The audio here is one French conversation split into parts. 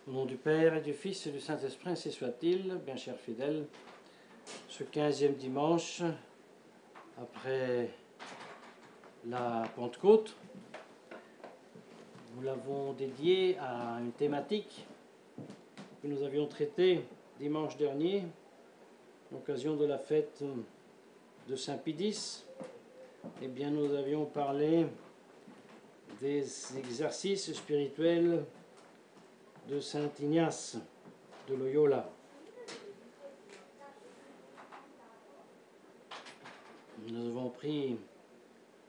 Au nom du Père et du Fils et du Saint-Esprit, ainsi soit-il, bien chers fidèles, ce 15e dimanche, après la Pentecôte, nous l'avons dédié à une thématique que nous avions traitée dimanche dernier, à l'occasion de la fête de Saint-Pie-X. Eh bien, nous avions parlé des exercices spirituels de Saint Ignace de Loyola. Nous avons pris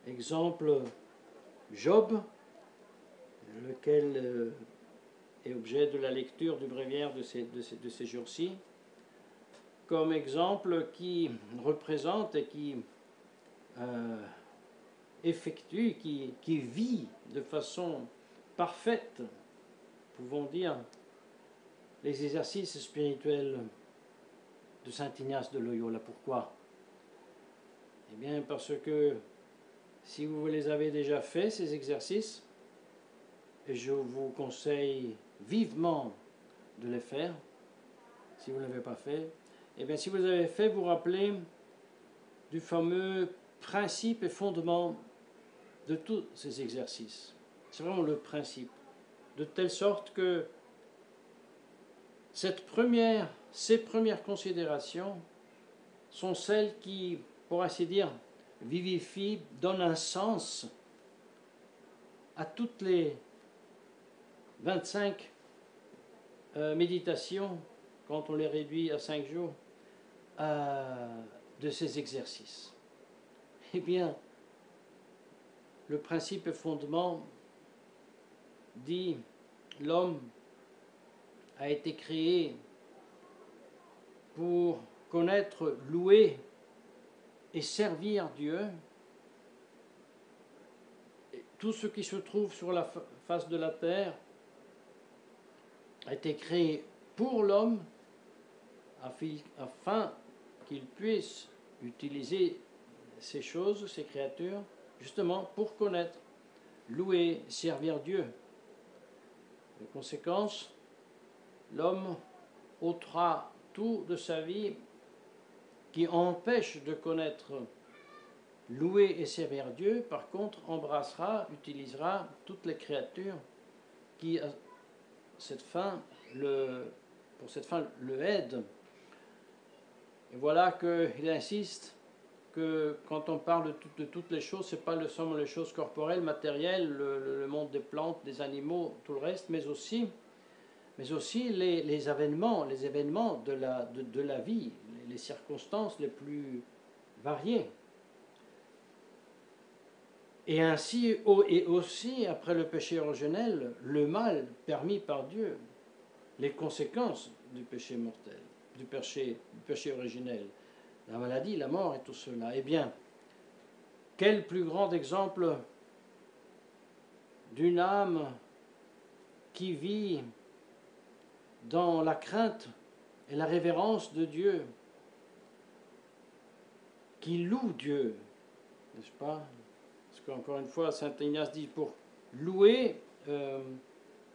exemple Job, lequel est objet de la lecture du bréviaire de ces jours-ci, comme exemple qui représente et qui effectue, qui vit de façon parfaite, pouvons dire, les exercices spirituels de Saint Ignace de Loyola. Pourquoi? Eh bien, parce que si vous les avez déjà faits, ces exercices, et je vous conseille vivement de les faire, si vous ne l'avez pas fait, eh bien, si vous les avez fait, vous rappelez du fameux principe et fondement de tous ces exercices. C'est vraiment le principe. De telle sorte que ces premières considérations sont celles qui, pour ainsi dire, vivifient, donnent un sens à toutes les 25 méditations, quand on les réduit à 5 jours, de ces exercices. Eh bien, le principe et fondement dit l'homme a été créé pour connaître, louer et servir Dieu. Et tout ce qui se trouve sur la face de la terre a été créé pour l'homme afin qu'il puisse utiliser ces choses, ces créatures, justement pour connaître, louer, servir Dieu. De conséquence, l'homme ôtera tout de sa vie qui empêche de connaître, louer et servir Dieu. Par contre, embrassera, utilisera toutes les créatures qui, pour cette fin, le aident. Et voilà qu'il insiste que quand on parle de toutes les choses, ce n'est pas seulement les choses corporelles, matérielles, le monde des plantes, des animaux, tout le reste, mais aussi les événements de la vie, les circonstances les plus variées. Et ainsi, et aussi, après le péché originel, le mal permis par Dieu, les conséquences du péché mortel, du péché originel, la maladie, la mort et tout cela. Eh bien, quel plus grand exemple d'une âme qui vit dans la crainte et la révérence de Dieu, qui loue Dieu, n'est-ce pas? Parce qu'encore une fois, saint Ignace dit pour louer,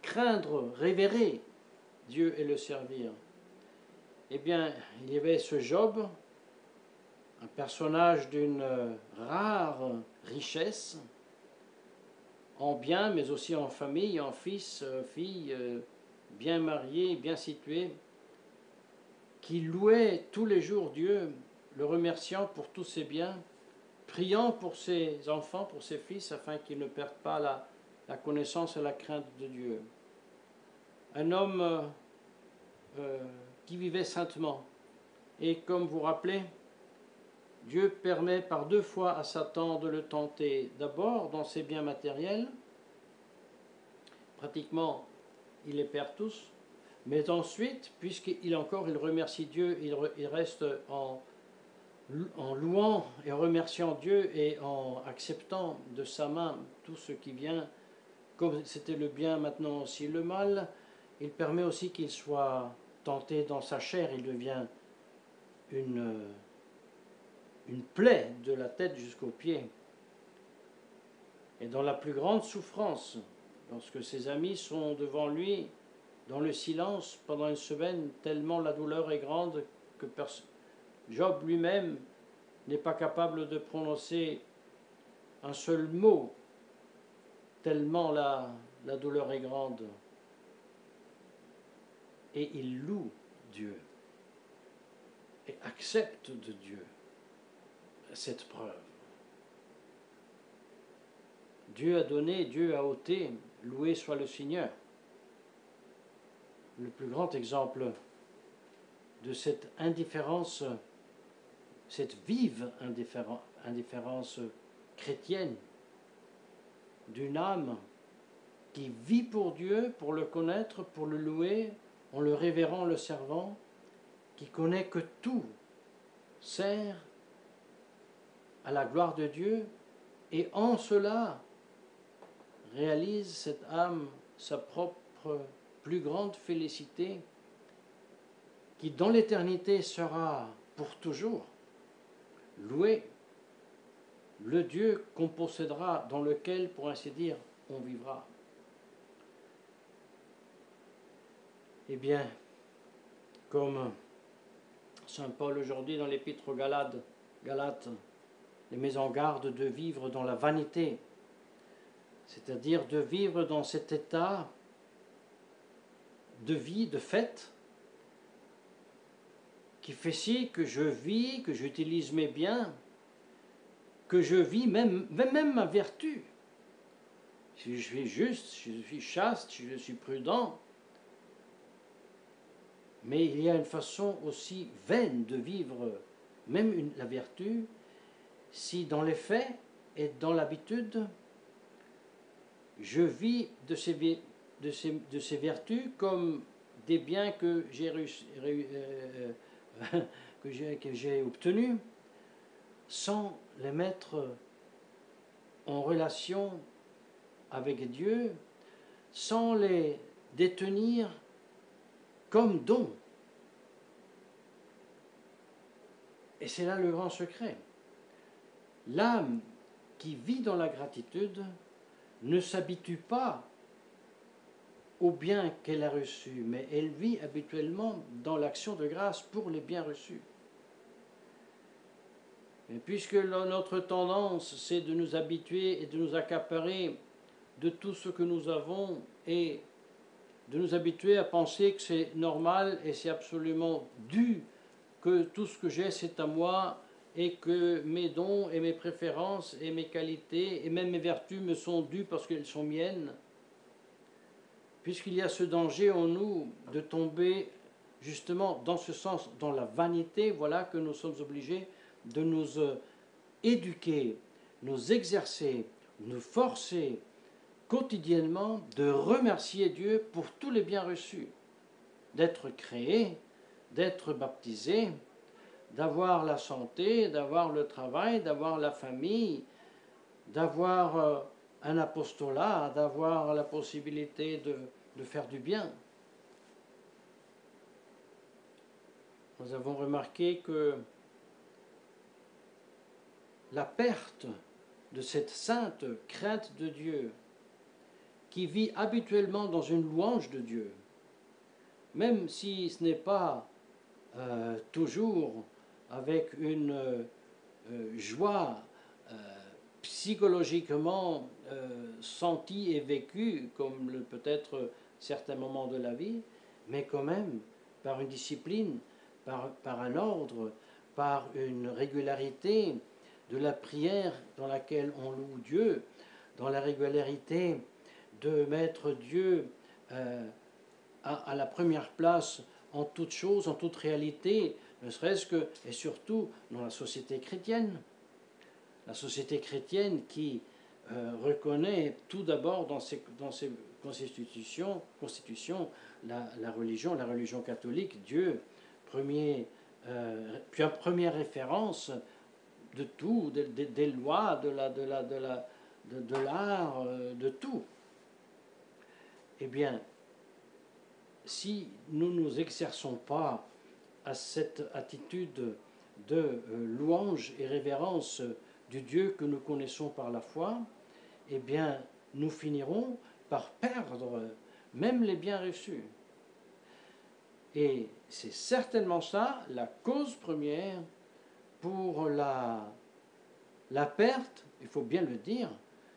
craindre, révérer Dieu et le servir. Eh bien, il y avait ce Job, un personnage d'une rare richesse, en biens, mais aussi en famille, en fils, fille, bien marié, bien situé, qui louait tous les jours Dieu, le remerciant pour tous ses biens, priant pour ses enfants, pour ses fils, afin qu'ils ne perdent pas la connaissance et la crainte de Dieu. Un homme qui vivait saintement. Et comme vous rappelez, Dieu permet par 2 fois à Satan de le tenter. D'abord dans ses biens matériels, pratiquement il les perd tous, mais ensuite, puisqu'il remercie Dieu, il reste en louant et remerciant Dieu et en acceptant de sa main tout ce qui vient, comme c'était le bien, maintenant aussi le mal, il permet aussi qu'il soit tenté dans sa chair, il devient une plaie de la tête jusqu'aux pieds. Et dans la plus grande souffrance, lorsque ses amis sont devant lui dans le silence pendant une semaine, tellement la douleur est grande que Job lui-même n'est pas capable de prononcer un seul mot, tellement la douleur est grande. Et il loue Dieu et accepte de Dieu cette preuve. Dieu a donné, Dieu a ôté, loué soit le Seigneur. Le plus grand exemple de cette indifférence, cette vive indifférence chrétienne d'une âme qui vit pour Dieu, pour le connaître, pour le louer, en le révérant, le servant, qui connaît que tout sert à la gloire de Dieu, et en cela réalise cette âme sa propre plus grande félicité, qui dans l'éternité sera pour toujours loué, le Dieu qu'on possédera, dans lequel, pour ainsi dire, on vivra. Eh bien, comme saint Paul aujourd'hui dans l'épître aux Galates, les met en garde de vivre dans la vanité, c'est-à-dire de vivre dans cet état de vie, de fête, qui fait si que je vis, que j'utilise mes biens, que je vis même ma vertu. Si je suis juste, si je suis chaste, si je suis prudent, mais il y a une façon aussi vaine de vivre même la vertu, si dans les faits et dans l'habitude, je vis de ces vertus comme des biens que j'ai obtenus, sans les mettre en relation avec Dieu, sans les détenir comme don. Et c'est là le grand secret. L'âme qui vit dans la gratitude ne s'habitue pas aux biens qu'elle a reçus, mais elle vit habituellement dans l'action de grâce pour les biens reçus. Et puisque notre tendance, c'est de nous habituer et de nous accaparer de tout ce que nous avons et de nous habituer à penser que c'est normal et c'est absolument dû, que tout ce que j'ai c'est à moi et que mes dons et mes préférences et mes qualités et même mes vertus me sont dues parce qu'elles sont miennes, puisqu'il y a ce danger en nous de tomber justement dans ce sens, dans la vanité, voilà que nous sommes obligés de nous éduquer, nous exercer, nous forcer quotidiennement de remercier Dieu pour tous les biens reçus, d'être créé, d'être baptisé, d'avoir la santé, d'avoir le travail, d'avoir la famille, d'avoir un apostolat, d'avoir la possibilité de faire du bien. Nous avons remarqué que la perte de cette sainte crainte de Dieu, qui vit habituellement dans une louange de Dieu, même si ce n'est pas toujours avec une joie psychologiquement sentie et vécue, comme le peut être certains moments de la vie, mais quand même par une discipline, par un ordre, par une régularité de la prière dans laquelle on loue Dieu, dans la régularité de mettre Dieu à la première place en toute chose, en toute réalité, ne serait-ce que, et surtout, dans la société chrétienne. La société chrétienne qui reconnaît tout d'abord dans ses constitutions la religion catholique, Dieu, première référence de tout, des lois, de l'art, de tout. Eh bien, si nous ne nous exerçons pas à cette attitude de louange et révérence du Dieu que nous connaissons par la foi, eh bien, nous finirons par perdre même les biens reçus. Et c'est certainement ça la cause première pour la perte, il faut bien le dire,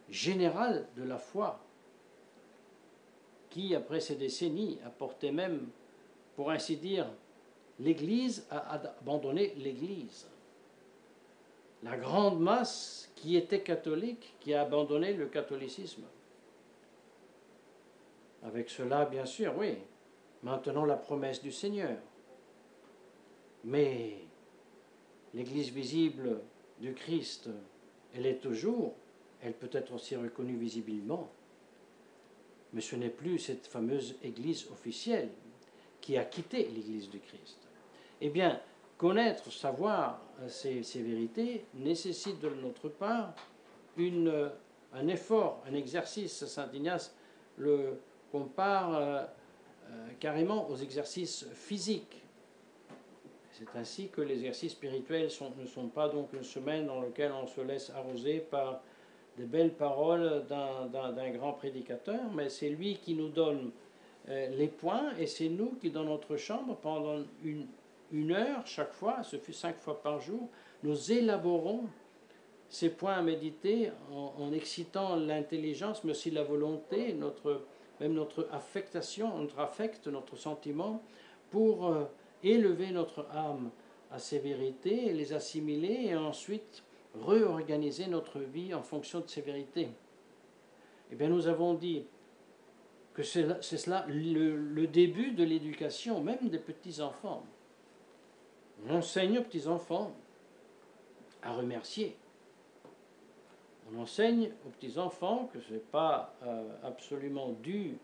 générale de la foi, qui, après ces décennies, a porté même, pour ainsi dire, l'Église a abandonné l'Église. La grande masse qui était catholique, qui a abandonné le catholicisme. Avec cela, bien sûr, oui, maintenant la promesse du Seigneur. Mais l'Église visible du Christ, elle est toujours, elle peut être aussi reconnue visiblement, mais ce n'est plus cette fameuse Église officielle qui a quitté l'Église du Christ. Eh bien, connaître, savoir ces vérités nécessite de notre part un effort, un exercice. Saint Ignace le compare carrément aux exercices physiques. C'est ainsi que les exercices spirituels ne sont pas donc une semaine dans laquelle on se laisse arroser par des belles paroles d'un grand prédicateur, mais c'est lui qui nous donne les points, et c'est nous qui, dans notre chambre, pendant une heure chaque fois, ce fut 5 fois par jour, nous élaborons ces points à méditer en excitant l'intelligence, mais aussi la volonté, même notre affectation, notre affect, notre sentiment, pour élever notre âme à ces vérités, et les assimiler, et ensuite réorganiser notre vie en fonction de ces vérités. Eh bien, nous avons dit que c'est cela le début de l'éducation, même des petits-enfants. On enseigne aux petits-enfants à remercier. On enseigne aux petits-enfants que ce n'est pas absolument dû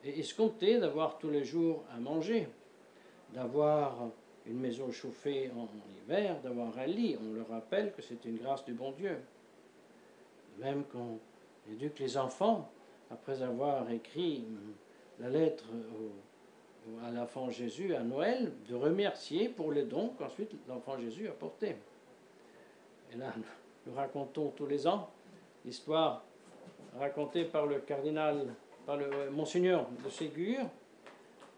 et escompté d'avoir tous les jours à manger, d'avoir une maison chauffée en hiver, d'avoir un lit. On leur rappelle que c'est une grâce du bon Dieu. Même qu'on éduque les enfants, après avoir écrit la lettre à l'enfant Jésus à Noël, de remercier pour les dons qu'ensuite l'enfant Jésus a portés. Et là, nous racontons tous les ans l'histoire racontée par le cardinal, par le monseigneur de Ségur,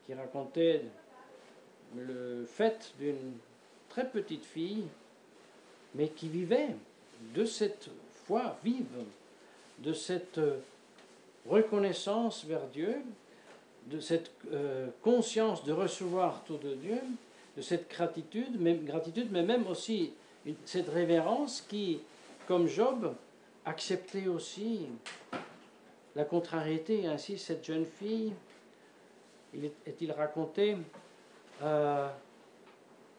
qui racontait le fait d'une très petite fille, mais qui vivait de cette foi vive, de cette reconnaissance vers Dieu, de cette conscience de recevoir tout de Dieu, de cette gratitude, mais même aussi cette révérence qui, comme Job, acceptait aussi la contrariété. Ainsi, cette jeune fille, est-il raconté,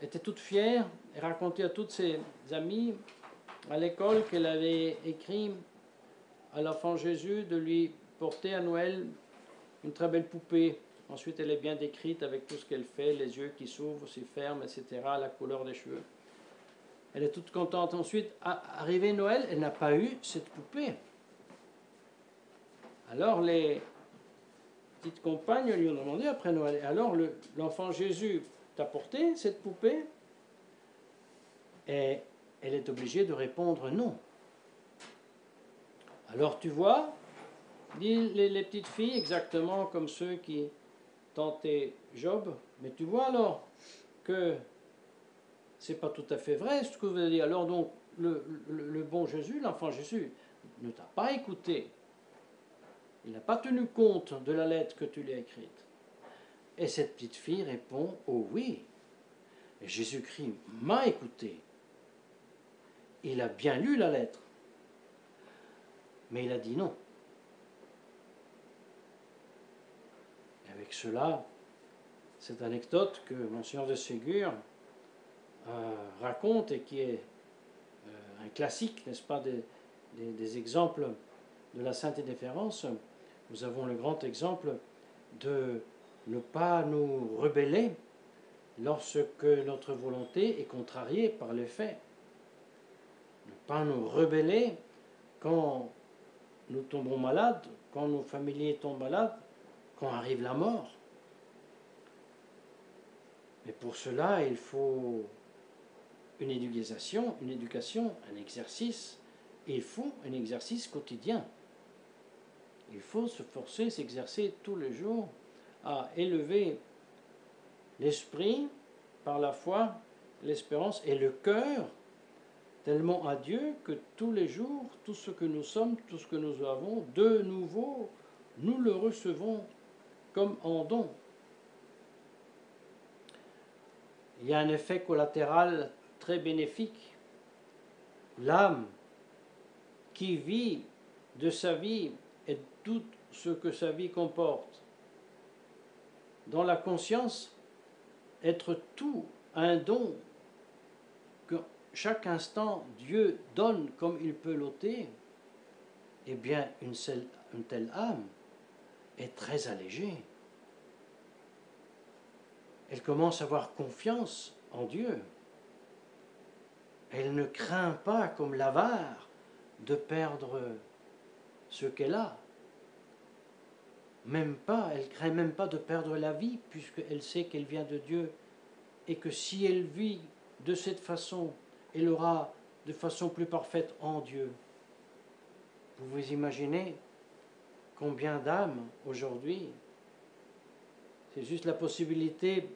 était toute fière et racontait à toutes ses amies à l'école qu'elle avait écrit à l'enfant Jésus de lui porter à Noël une très belle poupée. Ensuite, elle est bien décrite avec tout ce qu'elle fait, les yeux qui s'ouvrent, s'y ferment, etc., la couleur des cheveux. Elle est toute contente. Ensuite, arrivé Noël, elle n'a pas eu cette poupée. Alors, les petites compagnes lui ont demandé après Noël, alors l'enfant Jésus t'a porté cette poupée? Et elle est obligée de répondre non. Alors, tu vois, disent les petites filles, exactement comme ceux qui tentaient Job, mais tu vois alors que c'est pas tout à fait vrai ce que vous avez dit. Alors donc, le bon Jésus, l'enfant Jésus, ne t'a pas écouté. Il n'a pas tenu compte de la lettre que tu lui as écrite. Et cette petite fille répond, oh oui, et Jésus-Christ m'a écouté. Il a bien lu la lettre, mais il a dit non. Et avec cela, cette anecdote que Monseigneur de Ségur raconte et qui est un classique, n'est-ce pas, des exemples de la sainte indifférence, nous avons le grand exemple de ne pas nous rebeller lorsque notre volonté est contrariée par les faits. Ne pas nous rebeller quand nous tombons malades, quand nos familiers tombent malades, quand arrive la mort. Mais pour cela, il faut une éducation, un exercice. Il faut un exercice quotidien. Il faut se forcer, s'exercer tous les jours à élever l'esprit par la foi, l'espérance et le cœur tellement à Dieu que tous les jours, tout ce que nous sommes, tout ce que nous avons, de nouveau, nous le recevons comme en don. Il y a un effet collatéral très bénéfique. L'âme qui vit de sa vie et tout ce que sa vie comporte, dans la conscience, être tout un don que chaque instant Dieu donne comme il peut l'ôter, eh bien une telle âme est très allégée. Elle commence à avoir confiance en Dieu. Elle ne craint pas, comme l'avare, de perdre ce qu'elle a. Même pas, elle ne craint même pas de perdre la vie, puisqu'elle sait qu'elle vient de Dieu, et que si elle vit de cette façon, elle aura de façon plus parfaite en Dieu. Vous vous imaginez combien d'âmes aujourd'hui, c'est juste la possibilité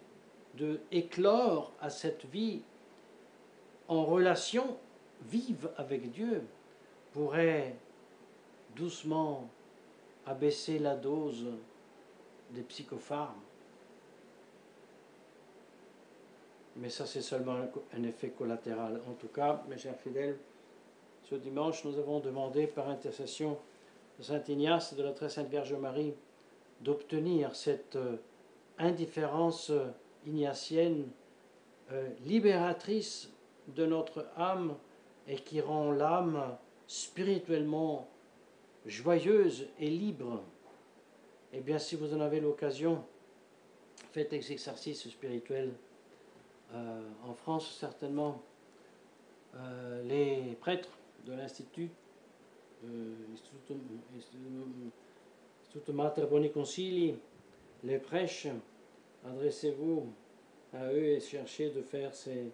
de éclore à cette vie en relation vive avec Dieu, pourrait doucement abaisser la dose des psychopharmes. Mais ça, c'est seulement un effet collatéral. En tout cas, mes chers fidèles, ce dimanche, nous avons demandé par intercession de Saint Ignace et de la Très Sainte Vierge Marie d'obtenir cette indifférence ignatienne libératrice de notre âme et qui rend l'âme spirituellement joyeuse et libre. Eh bien, si vous en avez l'occasion, faites des exercices spirituels. En France, certainement, les prêtres de l'Institut Instituto Mater Boni Concili les prêchent. Adressez-vous à eux et cherchez de faire ces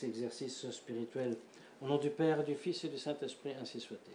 exercices spirituels. Au nom du Père, du Fils et du Saint-Esprit, ainsi soit-il.